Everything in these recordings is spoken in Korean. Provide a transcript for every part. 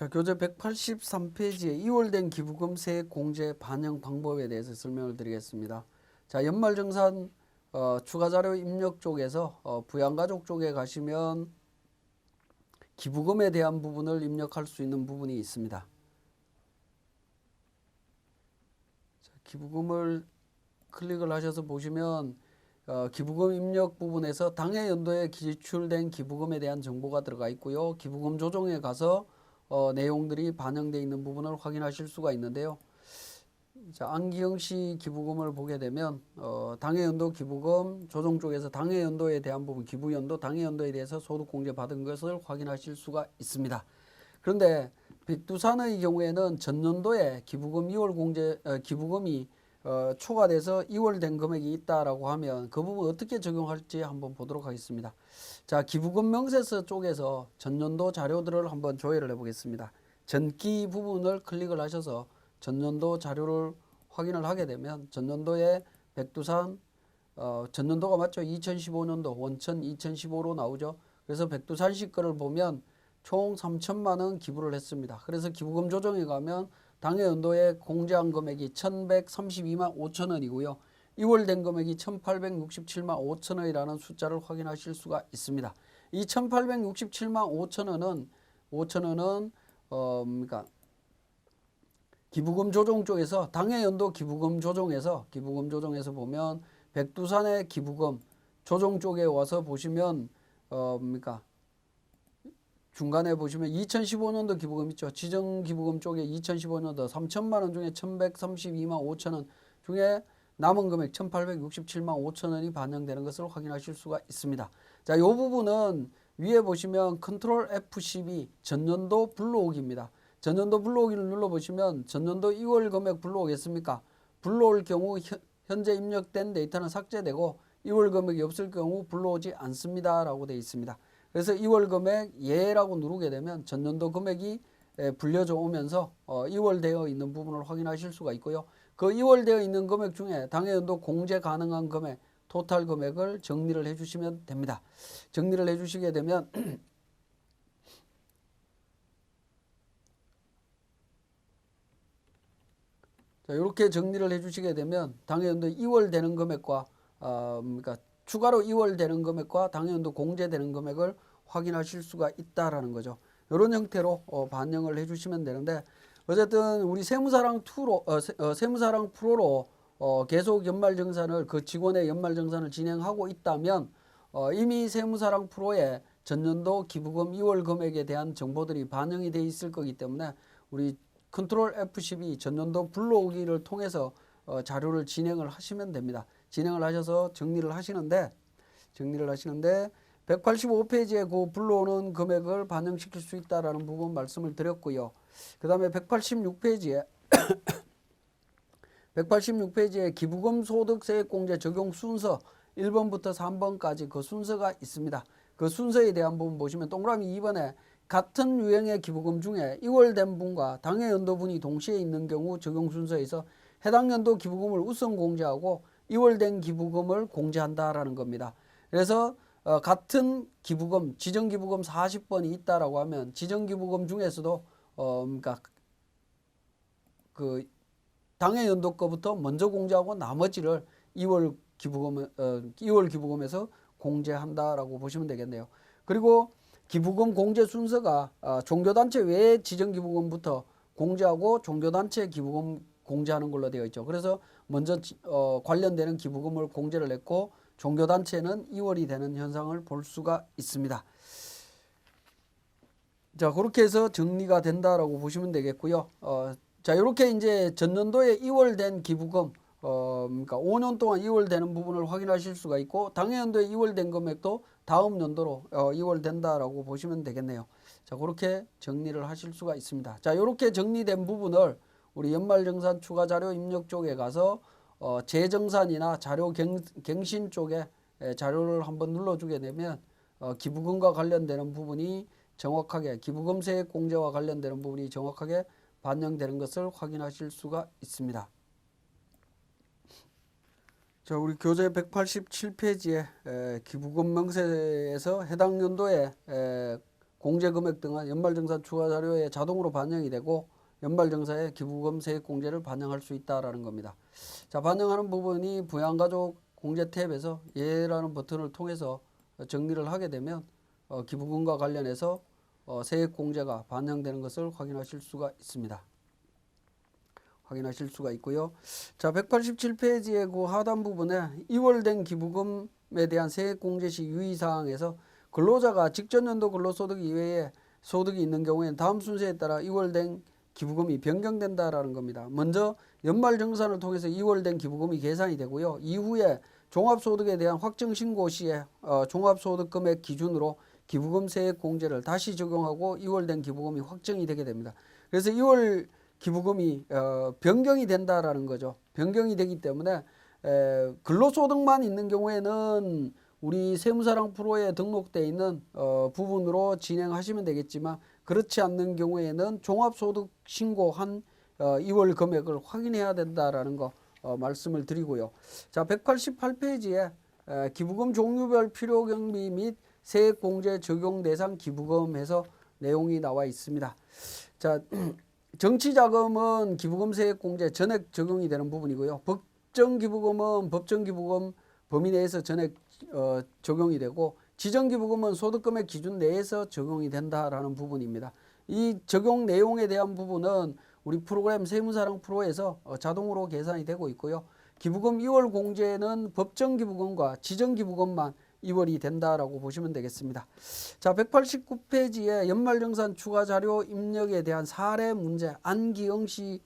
자, 교재 183페이지에 2월 된 기부금 세액 공제 반영 방법에 대해서 설명을 드리겠습니다. 자, 연말정산 추가자료 입력 쪽에서 부양가족 쪽에 가시면 기부금에 대한 부분을 입력할 수 있는 부분이 있습니다. 자, 기부금을 클릭을 하셔서 보시면 기부금 입력 부분에서 당해 연도에 지출된 기부금에 대한 정보가 들어가 있고요. 기부금 조정에 가서 내용들이 반영되어 있는 부분을 확인하실 수가 있는데요. 자, 안기영씨 기부금을 보게 되면 당해연도 기부금 조정 쪽에서 당해연도에 대한 부분, 기부연도, 당해연도에 대해서 소득공제 받은 것을 확인하실 수가 있습니다. 그런데 백두산의 경우에는 전년도에 기부금 2월 공제 기부금이 초과돼서 2월 된 금액이 있다라고 하면 그 부분 어떻게 적용할지 한번 보도록 하겠습니다. 자, 기부금 명세서 쪽에서 전년도 자료들을 한번 조회를 해보겠습니다. 전기 부분을 클릭을 하셔서 전년도 자료를 확인을 하게 되면 전년도에 백두산 전년도가 맞죠? 2015년도 원천 2015로 나오죠. 그래서 백두산시 거를 보면 총 3천만 원 기부를 했습니다. 그래서 기부금 조정에 가면 당해 연도에 공제한 금액이 1132만 5천 원이고요. 2월 된 금액이 1867만 5천 원이라는 숫자를 확인하실 수가 있습니다. 이 1867만 5천 원은 그러니까 기부금 조정 쪽에서 당해 연도 기부금 조정에서 보면 백두산의 기부금 조정 쪽에 와서 보시면 그러니까 중간에 보시면 2015년도 기부금 있죠. 지정 기부금 쪽에 2015년도 3천만 원 중에 1132만 5천 원 중에 남은 금액 1867만 5천 원이 반영되는 것을 확인하실 수가 있습니다. 자, 이 부분은 위에 보시면 컨트롤 F12 전년도 불러오기입니다. 전년도 불러오기를 눌러보시면 전년도 2월 금액 불러오겠습니까? 불러올 경우 현재 입력된 데이터는 삭제되고 2월 금액이 없을 경우 불러오지 않습니다 라고 되어 있습니다. 그래서 2월 금액 예라고 누르게 되면 전년도 금액이 불려져 오면서 2월 되어 있는 부분을 확인하실 수가 있고요. 그 2월 되어 있는 금액 중에 당해연도 공제 가능한 금액 토탈 금액을 정리를 해주시면 됩니다. 정리를 해주시게 되면 자, 이렇게 정리를 해주시게 되면 당해연도 2월 되는 금액과 그러니까 추가로 2월 되는 금액과 당해연도 공제되는 금액을 확인하실 수가 있다라는 거죠. 이런 형태로 반영을 해주시면 되는데 어쨌든 우리 세무사랑 세무사랑 프로로 계속 연말정산을 그 직원의 연말정산을 진행하고 있다면 이미 세무사랑 프로에 전년도 기부금 2월 금액에 대한 정보들이 반영이 돼 있을 거기 때문에 우리 컨트롤 F12 전년도 불러오기를 통해서 자료를 진행을 하시면 됩니다. 진행을 하셔서 정리를 하시는데 185페이지에 그 불러오는 금액을 반영시킬 수 있다라는 부분 말씀을 드렸고요. 그 다음에 186페이지에 186페이지에 기부금 소득세액공제 적용 순서 1번부터 3번까지 그 순서가 있습니다. 그 순서에 대한 부분 보시면 동그라미 2번에 같은 유형의 기부금 중에 2월 된 분과 당해 연도분이 동시에 있는 경우 적용 순서에서 해당 연도 기부금을 우선 공제하고 2월 된 기부금을 공제한다라는 겁니다. 그래서 같은 기부금, 지정기부금 40번이 있다라고 하면 지정기부금 중에서도 그러니까 그 당해 연도 거부터 먼저 공제하고 나머지를 2월 기부금에서 공제한다라고 보시면 되겠네요. 그리고 기부금 공제 순서가 종교단체 외에 지정기부금부터 공제하고 종교단체 기부금 공제하는 걸로 되어 있죠. 그래서 먼저 관련되는 기부금을 공제를 했고 종교단체는 2월이 되는 현상을 볼 수가 있습니다. 자, 그렇게 해서 정리가 된다라고 보시면 되겠고요. 자, 이렇게 이제 전년도에 2월 된 기부금, 그러니까 5년 동안 2월 되는 부분을 확인하실 수가 있고, 당해연도에 2월 된 금액도 다음 연도로 2월 된다라고 보시면 되겠네요. 자, 그렇게 정리를 하실 수가 있습니다. 자, 이렇게 정리된 부분을 우리 연말정산 추가자료 입력 쪽에 가서 재정산이나 자료 갱신 쪽에 자료를 한번 눌러주게 되면 기부금과 관련되는 부분이 정확하게 기부금 세액 공제와 관련되는 부분이 정확하게 반영되는 것을 확인하실 수가 있습니다. 자, 우리 교재 187페이지에 기부금 명세에서 해당 연도에 공제금액 등은 연말정산 추가자료에 자동으로 반영이 되고 연말정산에 기부금 세액공제를 반영할 수 있다라는 겁니다. 자, 반영하는 부분이 부양가족 공제 탭에서 예라는 버튼을 통해서 정리를 하게 되면 기부금과 관련해서 세액공제가 반영되는 것을 확인하실 수가 있습니다. 확인하실 수가 있고요. 자, 187페이지의 그 하단 부분에 이월된 기부금에 대한 세액공제 시 유의사항에서 근로자가 직전 연도 근로소득 이외에 소득이 있는 경우에는 다음 순서에 따라 이월된 기부금이 변경된다라는 겁니다. 먼저 연말정산을 통해서 이월된 기부금이 계산이 되고요. 이후에 종합소득에 대한 확정신고 시에 종합소득금액 기준으로 기부금 세액공제를 다시 적용하고 이월된 기부금이 확정이 되게 됩니다. 그래서 이월 기부금이 변경이 된다라는 거죠. 변경이 되기 때문에 근로소득만 있는 경우에는 우리 세무사랑 프로에 등록되어 있는 부분으로 진행하시면 되겠지만 그렇지 않는 경우에는 종합소득 신고한 2월 금액을 확인해야 된다라는 거 말씀을 드리고요. 자, 188페이지에 기부금 종류별 필요경비 및 세액공제 적용 대상 기부금에서 내용이 나와 있습니다. 자, 정치자금은 기부금 세액공제 전액 적용이 되는 부분이고요. 법정기부금은 법정기부금 범위 내에서 전액 적용이 되고 지정기부금은 소득금액 기준 내에서 적용이 된다라는 부분입니다. 이 적용 내용에 대한 부분은 우리 프로그램 세무사랑 프로에서 자동으로 계산이 되고 있고요. 기부금 2월 공제는 법정기부금과 지정기부금만 2월이 된다라고 보시면 되겠습니다. 자, 189페이지에 연말정산 추가자료 입력에 대한 사례 문제 안기영씨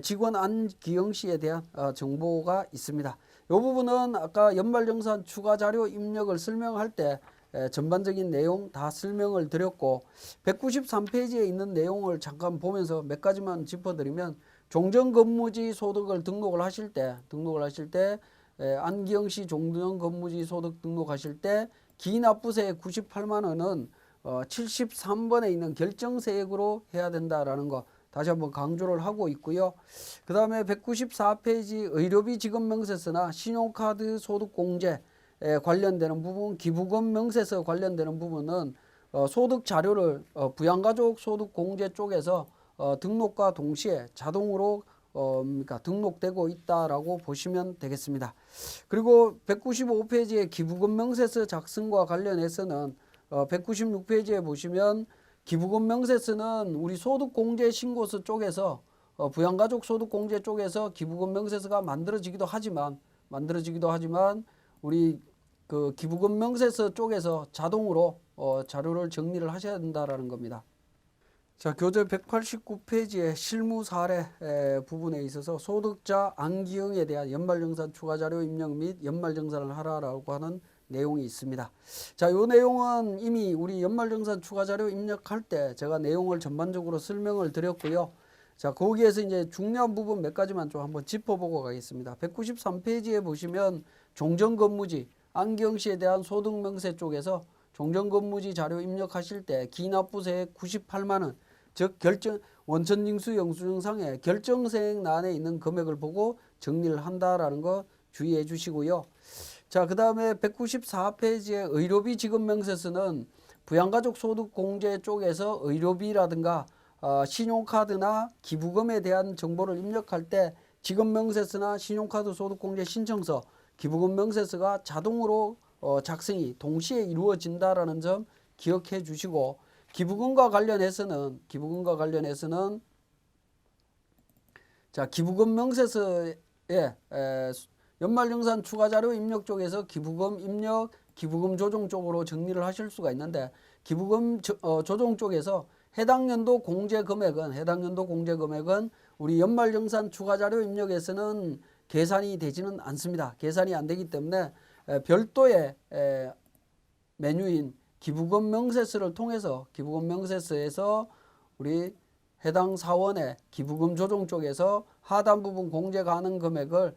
직원 안기영씨에 대한 정보가 있습니다. 이 부분은 아까 연말정산 추가자료 입력을 설명할 때 전반적인 내용 다 설명을 드렸고 193페이지에 있는 내용을 잠깐 보면서 몇 가지만 짚어드리면 종전근무지 소득을 등록을 하실 때 안기영씨 종전근무지 소득 등록하실 때 기납부세 98만 원은 73번에 있는 결정세액으로 해야 된다라는 거 다시 한번 강조를 하고 있고요. 그 다음에 194페이지 의료비 지급명세서나 신용카드 소득공제 관련되는 부분, 기부금 명세서 관련되는 부분은 소득 자료를 부양가족 소득공제 쪽에서 등록과 동시에 자동으로 그러니까 등록되고 있다라고 보시면 되겠습니다. 그리고 195페이지의 기부금 명세서 작성과 관련해서는 196페이지에 보시면 기부금 명세서는 우리 소득공제 신고서 쪽에서 부양가족 소득공제 쪽에서 기부금 명세서가 만들어지기도 하지만 우리 그 기부금 명세서 쪽에서 자동으로 자료를 정리를 하셔야 된다라는 겁니다. 자, 교재 189페이지의 실무 사례 부분에 있어서 소득자 안기영에 대한 연말정산 추가자료 입력 및 연말정산을 하라라고 하는 내용이 있습니다. 자, 이 내용은 이미 우리 연말정산 추가자료 입력할 때 제가 내용을 전반적으로 설명을 드렸고요. 자, 거기에서 이제 중요한 부분 몇 가지만 좀 한번 짚어보고 가겠습니다. 193페이지에 보시면 종전근무지 안기영 씨에 대한 소득명세 쪽에서 종전근무지 자료 입력하실 때 기납부세 98만 원, 즉 원천징수 영수증상의 결정세액란에 있는 금액을 보고 정리를 한다라는 거 주의해 주시고요. 자, 그 다음에 194페이지의 의료비 지급명세서는 부양가족 소득공제 쪽에서 의료비라든가 신용카드나 기부금에 대한 정보를 입력할 때 지급명세서나 신용카드 소득공제 신청서, 기부금 명세서가 자동으로 작성이 동시에 이루어진다라는 점 기억해 주시고 기부금과 관련해서는 자, 기부금 명세서에 연말정산 추가자료 입력 쪽에서 기부금 입력, 기부금 조정 쪽으로 정리를 하실 수가 있는데 기부금 조정 쪽에서 해당 연도 공제 금액은 우리 연말정산 추가자료 입력에서는 계산이 되지는 않습니다. 계산이 안 되기 때문에 별도의 메뉴인 기부금 명세서를 통해서 기부금 명세서에서 우리 해당 사원의 기부금 조정 쪽에서 하단 부분 공제 가능 금액을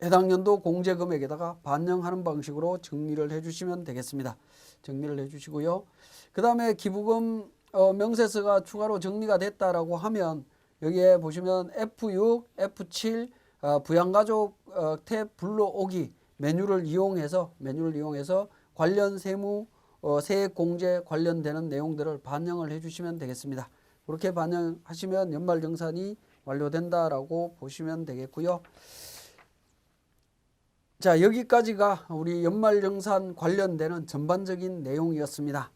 해당 연도 공제 금액에다가 반영하는 방식으로 정리를 해주시면 되겠습니다. 정리를 해주시고요. 그 다음에 기부금 명세서가 추가로 정리가 됐다라고 하면 여기에 보시면 F6, F7 부양가족 탭 불러오기 메뉴를 이용해서 관련 세무 세액공제 관련되는 내용들을 반영을 해주시면 되겠습니다. 그렇게 반영하시면 연말정산이 완료된다라고 보시면 되겠고요. 자, 여기까지가 우리 연말정산 관련되는 전반적인 내용이었습니다.